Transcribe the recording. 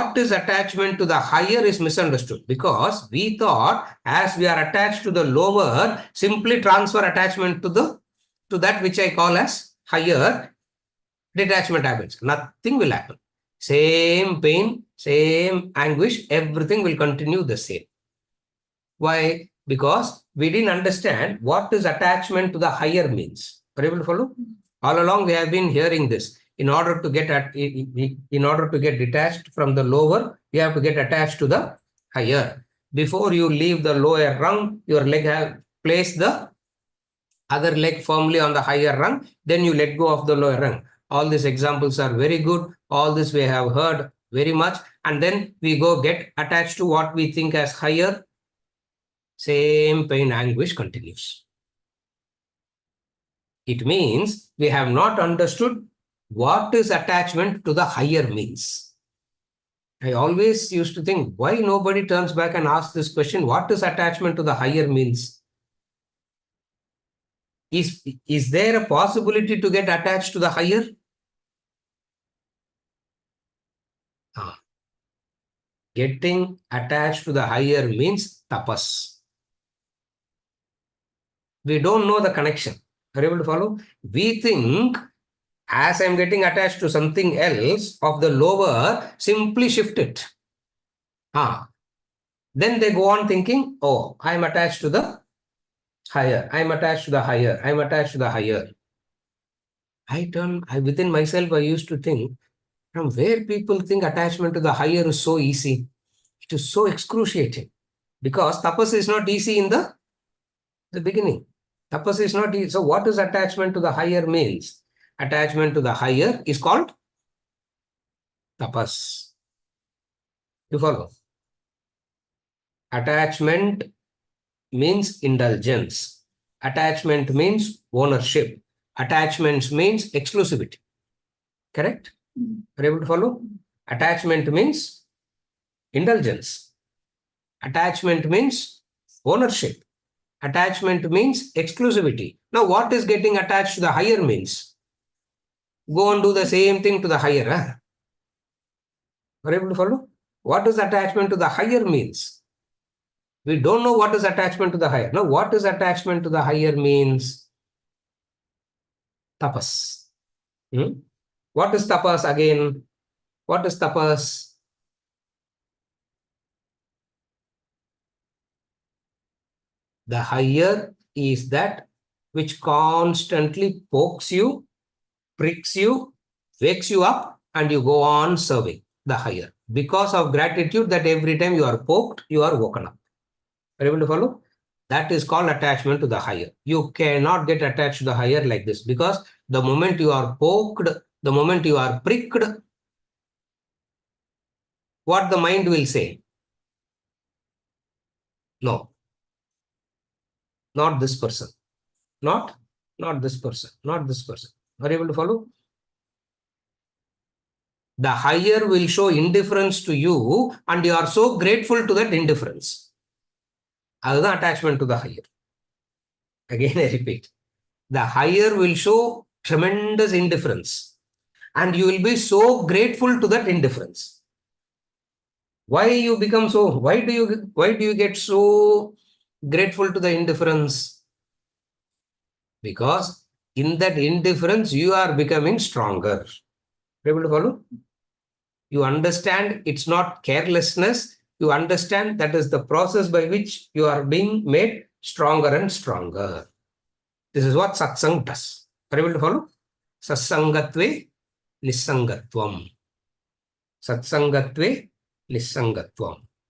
what is attachment to the higher is misunderstood, because we thought as we are attached to the lower, simply transfer attachment to that which I call as higher, detachment happens. Nothing will happen. Same pain, same anguish, everything will continue the same. Why? Because we didn't understand what is attachment to the higher means. Are you able to follow? All along we have been hearing this. In order to get detached from the lower, you have to get attached to the higher. Before you leave the lower rung, your leg have placed the other leg firmly on the higher rung, then you let go of the lower rung. All these examples are very good. All this we have heard very much. And then we go get attached to what we think as higher. Same pain anguish continues. It means we have not understood what is attachment to the higher means. I always used to think, why nobody turns back and asks this question, what is attachment to the higher means? Is there a possibility to get attached to the higher? Getting attached to the higher means tapas. We don't know the connection. Are you able to follow? We think as I'm getting attached to something else of the lower, simply shift it. Then they go on thinking, oh, I'm attached to the higher. I'm attached to the higher. I'm attached to the higher. Within myself, I used to think, from where people think attachment to the higher is so easy. It is so excruciating. Because tapas is not easy in the beginning. Tapas is not easy. So what is attachment to the higher means? Attachment to the higher is called tapas. You follow? Attachment means indulgence. Attachment means ownership. Attachment means exclusivity. Correct? Are you able to follow? Attachment means indulgence. Attachment means ownership. Attachment means exclusivity. Now, what is getting attached to the higher means? Go and do the same thing to the higher. Are you able to follow? What is attachment to the higher means? We don't know what is attachment to the higher. Now, what is attachment to the higher means? Tapas. What is tapas again? What is tapas? The higher is that which constantly pokes you, pricks you, wakes you up, and you go on serving the higher. Because of gratitude that every time you are poked, you are woken up. Are you able to follow? That is called attachment to the higher. You cannot get attached to the higher like this, because the moment you are poked, the moment you are pricked, what the mind will say? No. Not this person. Not this person. Not this person. Are you able to follow? The higher will show indifference to you, and you are so grateful to that indifference. That's the attachment to the higher. Again, I repeat. The higher will show tremendous indifference, and you will be so grateful to that indifference. Why you become so? Why do you get so grateful to the indifference? Because in that indifference, you are becoming stronger. Able to follow? You understand it's not carelessness. You understand that is the process by which you are being made stronger and stronger. This is what satsang does. Are you able to follow? Satsangatve nissangatvam. Satsangatve nissangatvam.